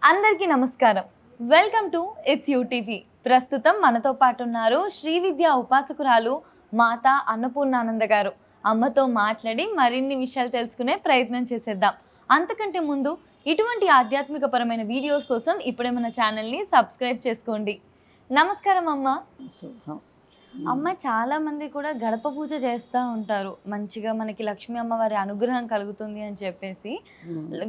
అందరికీ నమస్కారం. Welcome to it's UTV. ప్రస్తుతం మనతో పాటు ఉన్నారు శ్రీ విద్యా ఉపాసకురాలు మాతా అన్నపూర్ణానంద గారు. అమ్మతో మాట్లాడి మరిన్ని విషయాలు తెలుసుకునే ప్రయత్నం చేసేద్దాం. అంతకంటే ముందు ఇటువంటి ఆధ్యాత్మికపరమైన వీడియోస్ కోసం ఇప్పుడే మన ఛానల్ని సబ్స్క్రైబ్ చేసుకోండి. నమస్కారం అమ్మ. శుభం. అమ్మ, చాలా మంది కూడా గడప పూజ చేస్తూ ఉంటారు. మంచిగా మనకి లక్ష్మీ అమ్మవారి అనుగ్రహం కలుగుతుంది అని చెప్పేసి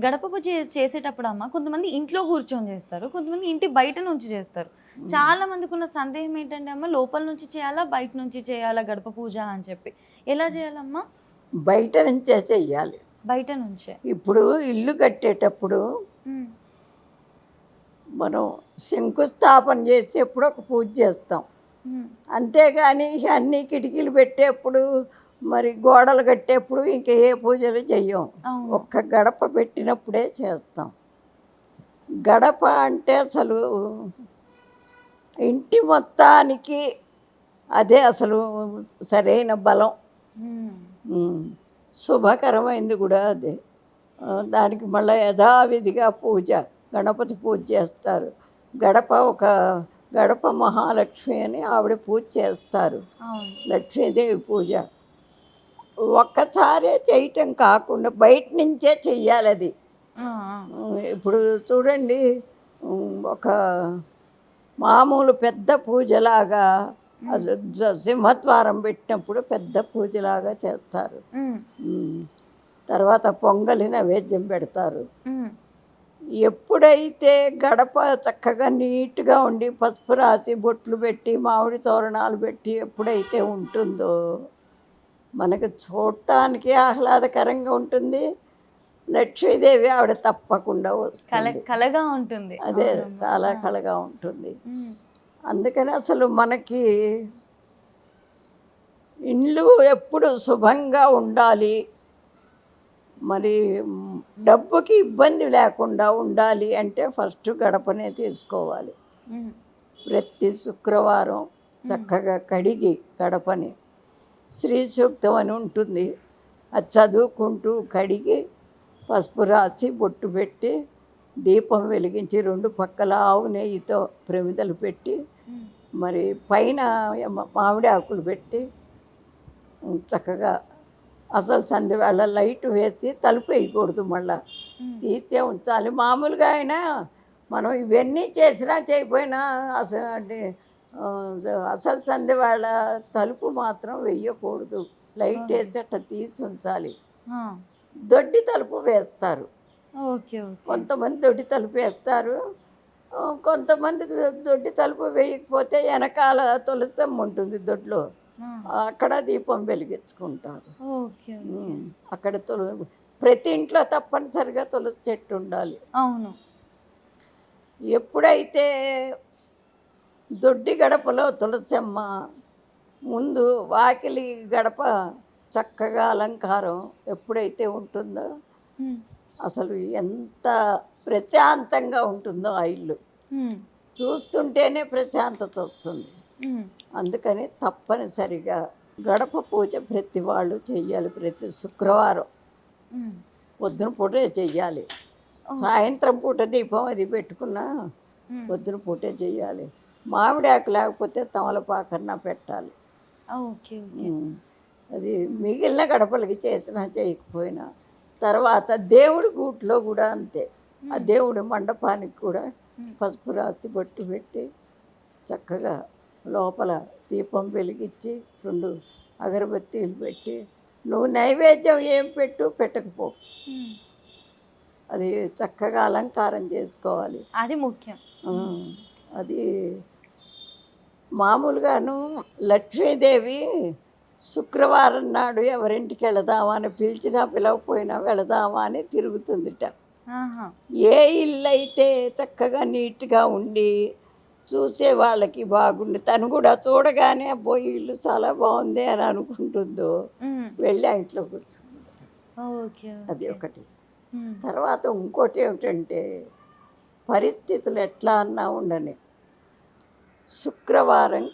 గడప పూజ చేసేటప్పుడు అమ్మ కొంతమంది ఇంట్లో కూర్చొని చేస్తారు, కొంతమంది ఇంటి బయట నుంచి చేస్తారు. చాలా మందికి ఉన్న సందేహం ఏంటంటే అమ్మ, లోపల నుంచి చేయాలా బయట నుంచి చేయాలా గడప పూజ అని చెప్పి. ఎలా చేయాలమ్మా? బయట నుంచే చెయ్యాలి. బయట నుంచే. ఇప్పుడు ఇల్లు కట్టేటప్పుడు మనం శంకుస్థాపన చేసేప్పుడు ఒక పూజ చేస్తాం. అంతేగాని అన్ని కిటికీలు పెట్టేప్పుడు మరి గోడలు కట్టేప్పుడు ఇంకా ఏ పూజలు చెయ్యం. ఒక్క గడప పెట్టినప్పుడే చేస్తాం. గడప అంటే అసలు ఇంటి మొత్తానికి అదే అసలు సరైన బలం. శుభకరమైంది కూడా అదే. దానికి మళ్ళీ యథావిధిగా పూజ, గణపతి పూజ చేస్తారు. గడప మహాలక్ష్మి అని ఆవిడ పూజ చేస్తారు, లక్ష్మీదేవి పూజ. ఒక్కసారే చేయటం కాకుండా బయట నుంచే చెయ్యాలి అది. ఇప్పుడు చూడండి, ఒక మామూలు పెద్ద పూజలాగా సింహద్వారం పెట్టినప్పుడు పెద్ద పూజలాగా చేస్తారు. తర్వాత పొంగలి నైవేద్యం పెడతారు. ఎప్పుడైతే గడప చక్కగా నీట్గా ఉండి పసుపు రాసి బొట్లు పెట్టి మామిడి తోరణాలు పెట్టి ఎప్పుడైతే ఉంటుందో మనకు చూడటానికి ఆహ్లాదకరంగా ఉంటుంది. లక్ష్మీదేవి ఆవిడ తప్పకుండా వస్తుంది, కళగా ఉంటుంది. అదే చాలా కళగా ఉంటుంది. అందుకని అసలు మనకి ఇల్లు ఎప్పుడు శుభంగా ఉండాలి, మరి డబ్బుకి ఇబ్బంది లేకుండా ఉండాలి అంటే ఫస్ట్ గడపనే తీసుకోవాలి. ప్రతి శుక్రవారం చక్కగా కడిగి గడపని శ్రీ సూక్తం అని ఉంటుంది, అది చదువుకుంటూ కడిగి పసుపు రాసి బొట్టు పెట్టి దీపం వెలిగించి 2 పక్కల ఆవు నెయ్యితో ప్రమిదలు పెట్టి మరి పైన మామిడి ఆకులు పెట్టి చక్కగా అసలు సంధ్యవేళ లైట్ వేసి తలుపు వేయకూడదు, మళ్ళా తీసే ఉంచాలి. మామూలుగా అయినా మనం ఇవన్నీ చేసినా చేయకపోయినా అసలు సంధ్యవేళ తలుపు మాత్రం వేయకూడదు, లైట్ వేసి అట్లా తీసి ఉంచాలి. దొడ్డి తలుపు వేస్తారు, కొంతమంది దొడ్డి తలుపు వేస్తారు, కొంతమంది దొడ్డి తలుపు వేయకపోతే వెనకాల తులసమ్మ ఉంటుంది దొడ్లో, అక్కడ దీపం వెలిగించుకుంటారు. అక్కడ ప్రతి ఇంట్లో తప్పనిసరిగా తులసి చెట్టు ఉండాలి. అవును. ఎప్పుడైతే దొడ్డి గడపలో తులసమ్మ ముందు వాకిలి గడప చక్కగా అలంకారం ఎప్పుడైతే ఉంటుందో అసలు ఎంత ప్రశాంతంగా ఉంటుందో ఆ ఇల్లు. చూస్తుంటేనే ప్రశాంతత వస్తుంది. అందుకని తప్పనిసరిగా గడప పూజ ప్రతి వాళ్ళు చెయ్యాలి. ప్రతి శుక్రవారం పొద్దున పూటే చెయ్యాలి. సాయంత్రం పూట దీపం అది పెట్టుకున్నా పొద్దున పూటే చెయ్యాలి. మామిడి ఆకు లేకపోతే తమలపాకన్నా పెట్టాలి. అది మిగిలిన గడపలకి చేసినా చేయకపోయినా. తర్వాత దేవుడి గూట్లో కూడా అంతే. ఆ దేవుడి మండపానికి కూడా పసుపు రాసి బొట్టు పెట్టి చక్కగా లోపల దీపం వెలిగించి 2 అగరబత్తీలు పెట్టి, నువ్వు నైవేద్యం ఏం పెట్టకపో, అది చక్కగా అలంకారం చేసుకోవాలి. అది ముఖ్యం. అది మామూలుగాను లక్ష్మీదేవి శుక్రవారం నాడు ఎవరింటికి వెళదామా అని పిలిచినా పిలవకపోయినా వెళదామా అని తిరుగుతుందిట. ఏ ఇల్లు అయితే చక్కగా నీట్గా ఉండి చూసే వాళ్ళకి బాగుండి తను కూడా చూడగానే పోయి ఇల్లు చాలా బాగుంది అని అనుకుంటుందో వెళ్ళి ఆ ఇంట్లో కూర్చుంటుంది. అది ఒకటి. తర్వాత ఇంకోటి ఏమిటంటే, పరిస్థితులు ఎట్లా అన్నా ఉండని శుక్రవారం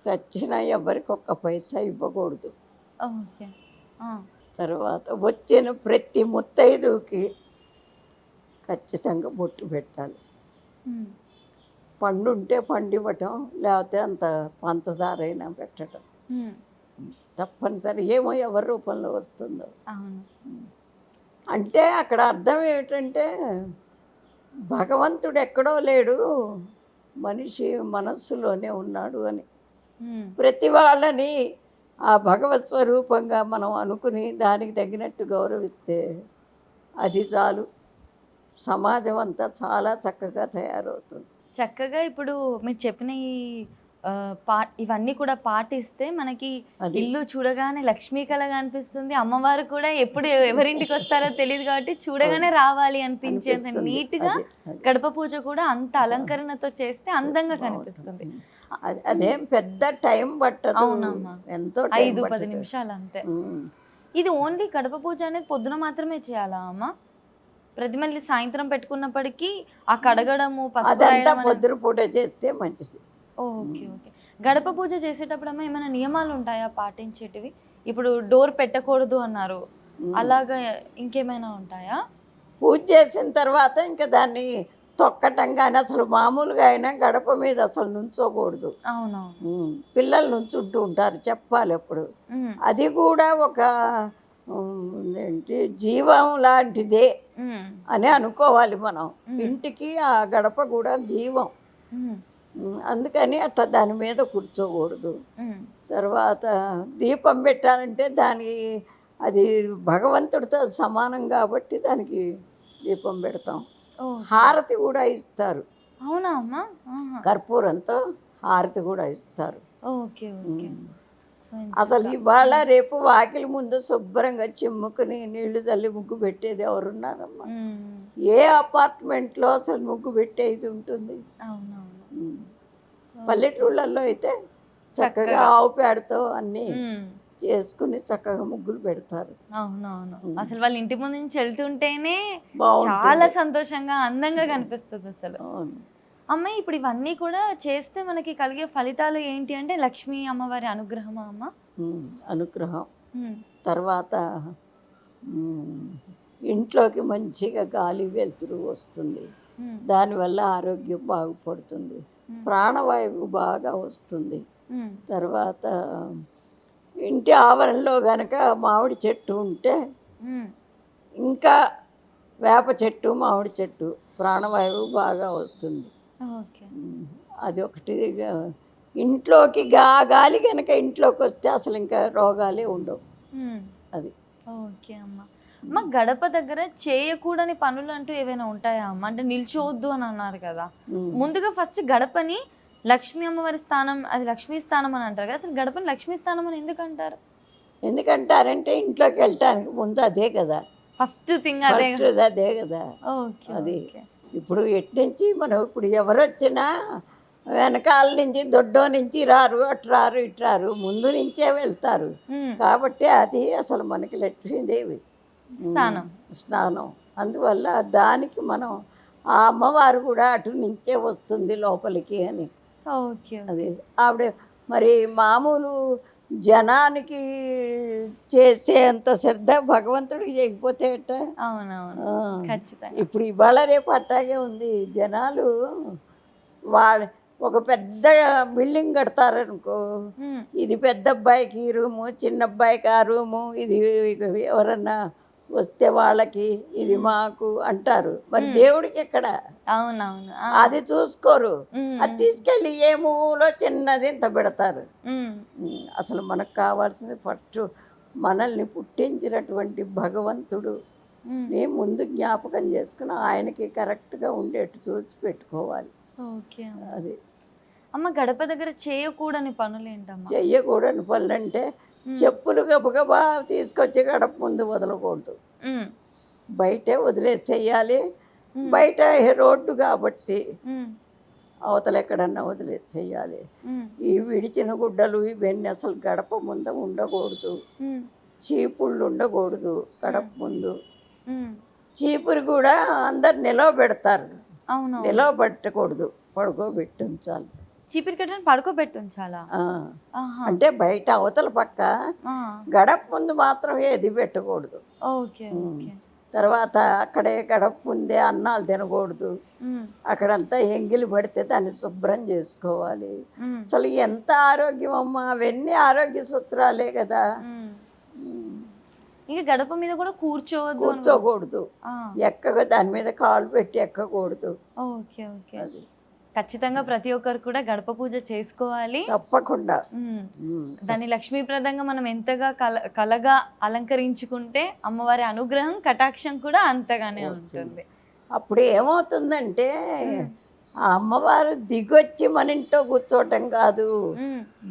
చచ్చినా ఎవరికి 1 పైసా ఇవ్వకూడదు. తర్వాత వచ్చిన ప్రతి ముత్తైదుకి ఖచ్చితంగా బొట్టు పెట్టాలి. ఉమ్, పండు ఉంటే పండు ఇవ్వటం, లేకపోతే అంత పంచదార అయినా పెట్టడం ఉమ్, తప్పనిసరి. ఏమో ఎవరి రూపంలో వస్తుందో. అవును. అంటే అక్కడ అర్థం ఏమిటంటే భగవంతుడు ఎక్కడో లేడు, మనిషి మనస్సులోనే ఉన్నాడు అని. ఉమ్, ప్రతి వాళ్ళని ఆ భగవత్ స్వరూపంగా మనం అనుకుని దానికి తగినట్టు గౌరవిస్తే అది చాలు. సమాజం అంతా చాలా చక్కగా తయారవుతుంది. చక్కగా ఇప్పుడు మీరు చెప్పిన ఈ ఇవన్నీ కూడా పాటిస్తే మనకి అది ఇల్లు చూడగానే లక్ష్మీ కళగా అనిపిస్తుంది. అమ్మవారు కూడా ఎప్పుడు ఎవరింటికి వస్తారో తెలియదు కాబట్టి చూడగానే రావాలి అనిపించేంత అనిపిస్తుంది. నీట్గా అది అది గడప పూజ కూడా అంత అలంకరణతో చేస్తే అందంగా కనిపిస్తుంది. అదేం పెద్ద టైం పట్టదు. అవునమ్మా. ఎంతో టైం 5-10 పట్టదు. నిమిషాలు అంతే. ఉమ్. ఇది ఓన్లీ గడప పూజ అనేది పొద్దున మాత్రమే చేయాలా అమ్మ? ప్రతి మళ్ళీ సాయంత్రం పెట్టుకున్నప్పటికీ ఆ కడగడము, పసుపు అదంతా రాయడం అనేది- పొద్దున పూట చేస్తే మంచిది. Okay okay. గడప పూజ చేసేటప్పుడు అమ్మ ఏమైనా నియమాలు ఉంటాయా పాటించేటివి? ఇప్పుడు డోర్ పెట్టకూడదు అన్నారు, అలాగా ఇంకేమైనా ఉంటాయా? పూజ చేసిన తర్వాత ఇంకా దాన్ని తొక్కటం కానీ, అసలు మామూలుగా అయినా గడప మీద అసలు నుంచోకూడదు. అవునవును. పిల్లలు నుంచుంటూ ఉంటారు, చెప్పాలి ఎప్పుడు. ఉమ్, అది కూడా ఒక ఏంటి జీవం లాంటిదే ఉమ్, అని అనుకోవాలి మనం. ఉమ్, ఇంటికి ఆ గడప కూడా జీవం. ఉమ్, అందుకని అట్లా దాని మీద కూర్చోకూడదు. ఉమ్. తర్వాత దీపం పెట్టాలంటే దానికి అది భగవంతుడితో సమానం కాబట్టి దానికి దీపం పెడతాం. ఓకే. హారతి కూడా ఇస్తారు, అవునా అమ్మ? ఆహా. కర్పూరంతో హారతి కూడా ఇస్తారు. Okay okay. సో అసలు ఇవాళ రేపు వాకిలి ముందు శుభ్రంగా చిమ్ముకుని నీళ్లు చల్లి ముగ్గు పెట్టేది ఎవరున్నారమ్మా? ఏ అపార్ట్మెంట్లో అసలు ముగ్గు పెట్టేది ఉంటుంది? అవునవును. ఉమ్. పల్లెటూళ్ళల్లో అయితే చక్కగా ఆవు పేడతో అన్నీ చేసుకుని చక్కగా ముగ్గులు పెడతారు. అవునవును. అసలు వాళ్ళ ఇంటి ముందు నుంచి వెళ్తుంటేనే బాగుంటుంది. చాలా సంతోషంగా అందంగా కనిపిస్తుంది అసలు. అవును. అమ్మ ఇప్పుడు ఇవన్నీ కూడా చేస్తే మనకి కలిగే ఫలితాలు ఏంటి అంటే లక్ష్మీ అమ్మవారి అనుగ్రహమా అమ్మ? అనుగ్రహం. ఉమ్, తర్వాత ఇంట్లోకి మంచిగా గాలి వెలుతురు వస్తుంది. ఉమ్, దానివల్ల ఆరోగ్యం బాగుపడుతుంది. ఉమ్, ప్రాణవాయువు బాగా వస్తుంది. ఉమ్, తర్వాత ఇంటి ఆవరణలో కనుక మామిడి చెట్టు ఉంటే ఉమ్. ఇంకా వేప చెట్టు, మామిడి చెట్టు, ప్రాణవాయువు బాగా వస్తుంది. ఓకే. అది ఒకటి. ఇంట్లోకి గాలి కనుక ఇంట్లోకి వస్తే అసలు ఇంకా రోగాలే ఉండవు. ఉమ్. అది ఓకే అమ్మ. అమ్మ గడప దగ్గర చేయకూడని పనులు అంటూ ఏవైనా ఉంటాయా అమ్మ? అంటే నిల్చోవద్దు అని అన్నారు కదా. ముందుగా ఫస్ట్ గడపని లక్ష్మీ అమ్మవారి స్థానం, అది లక్ష్మీ స్థానం అని అంటారు కదా, అసలు గడపని లక్ష్మీ స్థానం అని ఎందుకు అంటారు? ఎందుకంటారంటే ఇంట్లోకి వెళ్ళటానికి ముందు అదే కదా, ఫస్ట్ థింగ్ అదే. ఫస్ట్ అదే కదా. ఓకే అది ఓకే. ఇప్పుడు ఎట్నుంచి మనం ఇప్పుడు ఎవరు వచ్చినా వెనకాల నుంచి దొడ్డో నుంచి రారు, అటు రారు, ఇటు రారు, ముందు నుంచే వెళ్తారు. ఉమ్, కాబట్టి అది అసలు మనకి లక్ష్మీదేవి స్థానం. స్నానం. అందువల్ల దానికి మనం ఆ అమ్మవారు కూడా అటు నుంచే వస్తుంది లోపలికి అని. ఓకే. అది ఆవిడ మరి మామూలు జనానికి చేసేంత శ్రద్ధ భగవంతుడికి చేయకపోతే ఎట్ట? అవునవును. ఆ. ఖచ్చితంగా. ఇప్పుడు ఇవాళ రేపు అట్టాగే ఉంది. జనాలు వాళ్ళ ఒక పెద్ద బిల్డింగ్ కడతారనుకో, ఉమ్, ఇది పెద్ద అబ్బాయికి ఈ రూము, చిన్న అబ్బాయికి ఆ రూము, ఇది ఎవరన్నా వస్తే వాళ్ళకి, ఇది మాకు అంటారు. మరి దేవుడికి ఎక్కడ? అవునవును. అది చూసుకోరు. అది తీసుకెళ్ళి ఏ మూలో చిన్నది ఇంత పెడతారు. అసలు మనకు కావాల్సింది ఫస్ట్ మనల్ని పుట్టించినటువంటి భగవంతుడు ముందు జ్ఞాపకం చేసుకుని ఆయనకి కరెక్ట్గా ఉండేట్టు చూసి పెట్టుకోవాలి. ఓకే. అది అమ్మ గడప దగ్గర చేయకూడని పనులు ఏంటమ్మా? చెయ్యకూడని పనులు అంటే చెప్పులు గబగబా తీసుకొచ్చి గడప ముందు వదలకూడదు, బయటే వదిలేసేయాలి. బయట రోడ్డు కాబట్టి అవతల ఎక్కడన్నా వదిలేసేయాలి. ఈ విడిచిన గుడ్డలు ఇవన్నీ అసలు గడప ముందు ఉండకూడదు. చీపుళ్ళు ఉండకూడదు గడప ముందు. చీపురు కూడా అందరు నిలవబెడతారు, నిలవబెట్టకూడదు, పడుకోబెట్టి ఉంచాలి. చీపిరి కట్టని పడుకోబెట్టి ఉంచాలా? అంటే బయట అవతల పక్క గడప ముందు మాత్రం ఏది పెట్టకూడదు. Okay okay. తర్వాత అక్కడే గడప ముందే అన్నాలు తినకూడదు. అక్కడంతా ఎంగిలి పడితే దాన్ని శుభ్రం చేసుకోవాలి. అసలు ఎంత ఆరోగ్యం అమ్మా, అవన్నీ ఆరోగ్య సూత్రాలే కదా. ఇంకా గడప మీద కూడా కూర్చోకూడదు, ఎక్కగా దాని మీద కాలు పెట్టి ఎక్కకూడదు. ఓకే ఓకే, ఖచ్చితంగా ప్రతి ఒక్కరు కూడా గడప పూజ చేసుకోవాలి తప్పకుండా. దాన్ని లక్ష్మీప్రదంగా మనం ఎంతగా కలగా అలంకరించుకుంటే అమ్మవారి అనుగ్రహం కటాక్షం కూడా అంతగానే ఉంటుంది. అప్పుడు ఏమవుతుందంటే ఆ అమ్మవారు దిగొచ్చి మన ఇంట్లో కూర్చోవటం కాదు,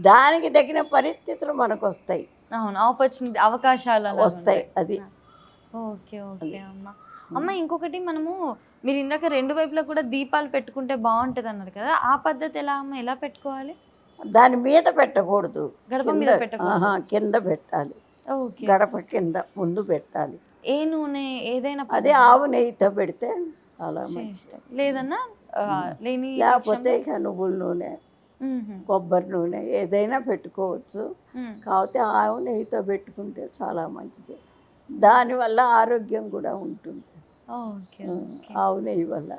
దానికి తగిన పరిస్థితులు మనకు వస్తాయి. అవును, ఆపర్చునిటీ, అవకాశాలు వస్తాయి. అది ఓకే ఓకే అమ్మ. అమ్మ ఇంకొకటి, మనము మీరు ఇందాక రెండు వైపులా కూడా దీపాలు పెట్టుకుంటే బాగుంటుంది అన్నారు కదా, ఆ పద్ధతి ఎలా అమ్మ, ఎలా పెట్టుకోవాలి? దాని మీద పెట్టకూడదు, గడప మీద పెట్టకూడదు, కింద పెట్టాలి. గడప కింద ముందు పెట్టాలి. ఏ నూనె ఏదైనా, అదే ఆవు నెయ్యితో పెడితే చాలా మంచిది. లేదన్నా లేకపోతే ఇక నువ్వుల నూనె, కొబ్బరి నూనె ఏదైనా పెట్టుకోవచ్చు. కాకపోతే ఆవు నెయ్యితో పెట్టుకుంటే చాలా మంచిది, దానివల్ల ఆరోగ్యం కూడా ఉంటుంది ఆవు నెయ్యి వల్ల.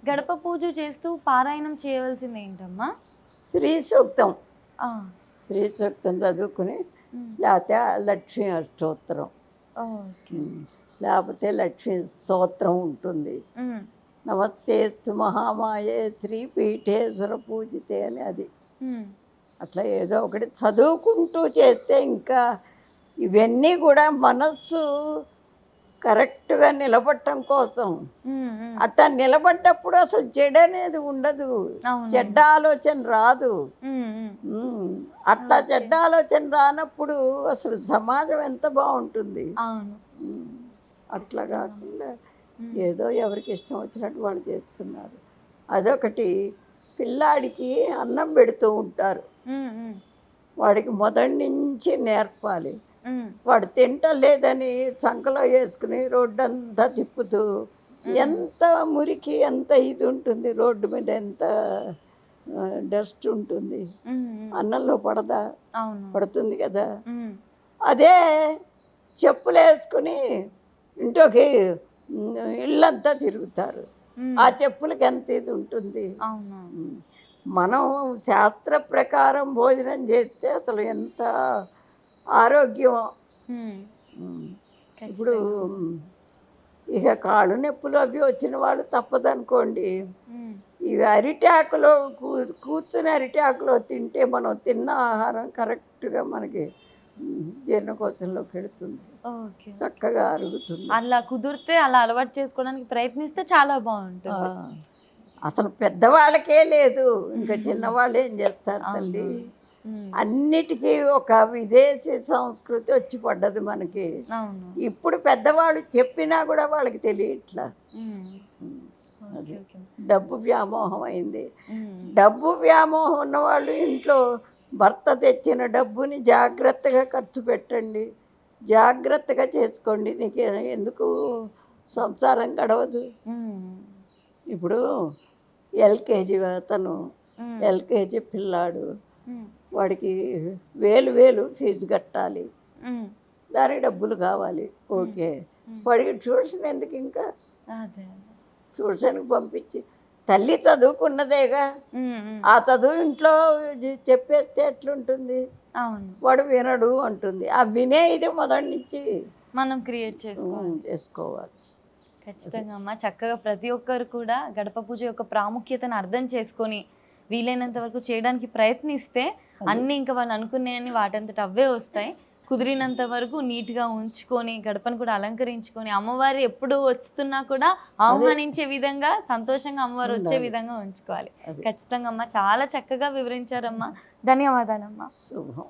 గడప పూజ చేస్తూ పారాయణం చేయవలసింది ఏంటమ్మా? శ్రీ సూక్తం, శ్రీ సూక్తం చదువుకుని, లేకపోతే లక్ష్మీ అష్టోత్తరం, లేకపోతే లక్ష్మీ స్తోత్రం ఉంటుంది. నమస్తేస్తు మహామాయే శ్రీపీఠేశ్వర పూజితే అని అది. అట్లా ఏదో ఒకటి చదువుకుంటూ చేస్తే ఇంకా ఇవన్నీ కూడా మనస్సు కరెక్ట్గా నిలబడటం కోసం. అట్లా నిలబడ్డప్పుడు అసలు చెడు అనేది ఉండదు, చెడ్డ ఆలోచన రాదు. అట్లా చెడ్డ ఆలోచన రానప్పుడు అసలు సమాజం ఎంత బాగుంటుంది. అట్లా కాకుండా ఏదో ఎవరికి ఇష్టం వచ్చినట్టు వాళ్ళు చేస్తున్నారు. అదొకటి. పిల్లాడికి అన్నం పెడుతూ ఉంటారు, వాడికి మొదటి నుంచి నేర్పాలి. వాడు తింటలేదని చంకలో వేసుకుని రోడ్డంతా తిప్పుతూ, ఎంత మురికి, ఎంత ఇది ఉంటుంది రోడ్డు మీద, ఎంత డస్ట్ ఉంటుంది, అన్నంలో పడదా? పడుతుంది కదా. అదే చెప్పులు వేసుకుని ఇంట్లోకి ఇళ్ళంతా తిరుగుతారు, ఆ చెప్పులకి ఎంత ఇది ఉంటుంది. మనం శాస్త్ర ప్రకారం భోజనం చేస్తే అసలు ఎంత ఆరోగ్యం. ఇప్పుడు ఇక కాళ్ళు నొప్పులు అవి వచ్చిన వాళ్ళు తప్పదనుకోండి, ఇవి అరిటాకులో కూర్చుని అరిటాకులో తింటే మనం తిన్న ఆహారం కరెక్ట్గా మనకి జీర్ణకోశంలోకి వెళుతుంది, చక్కగా అరుగుతుంది. అలా కుదిరితే అలా అలవాటు చేసుకోవడానికి ప్రయత్నిస్తే చాలా బాగుంటుంది. అసలు పెద్దవాళ్ళకే లేదు, ఇంకా చిన్నవాళ్ళు ఏం చేస్తారు తల్లి. అన్నిటికీ ఒక విదేశీ సంస్కృతి వచ్చి పడ్డది మనకి. ఇప్పుడు పెద్దవాళ్ళు చెప్పినా కూడా వాళ్ళకి తెలియట్లా. డబ్బు వ్యామోహం అయింది. డబ్బు వ్యామోహం ఉన్నవాళ్ళు ఇంట్లో భర్త తెచ్చిన డబ్బుని జాగ్రత్తగా ఖర్చు పెట్టండి, జాగ్రత్తగా చేసుకోండి, నీకు ఎందుకు సంసారం గడవదు. ఇప్పుడు ఎల్కేజీ అతను, ఎల్కేజీ పిల్లాడు, వాడికి 1000 ఫీజు కట్టాలి, దానికి డబ్బులు కావాలి. ఓకే, వాడికి ట్యూషన్ ఎందుకు? ఇంకా ట్యూషన్కి పంపించి తల్లి చదువుకున్నదేగా, ఆ చదువు ఇంట్లో చెప్పేస్తే ఎట్లుంటుంది? వాడు వినడు అంటుంది. ఆ వినే ఇది మొదటి నుంచి మనం క్రియేట్ చేసుకోవాలి. ఖచ్చితంగా అమ్మ, చక్కగా ప్రతి ఒక్కరు కూడా గడప పూజ యొక్క ప్రాముఖ్యతను అర్థం చేసుకొని వీలైనంత వరకు చేయడానికి ప్రయత్నిస్తే అన్నీ ఇంకా వాళ్ళు అనుకునేవన్నీ వాటంతట అవే వస్తాయి. కుదిరినంత వరకు నీట్గా ఉంచుకొని గడపను కూడా అలంకరించుకొని అమ్మవారు ఎప్పుడు వస్తున్నా కూడా ఆహ్వానించే విధంగా, సంతోషంగా అమ్మవారు వచ్చే విధంగా ఉంచుకోవాలి. ఖచ్చితంగా అమ్మ, చాలా చక్కగా వివరించారమ్మా. ధన్యవాదాలమ్మా. శుభం.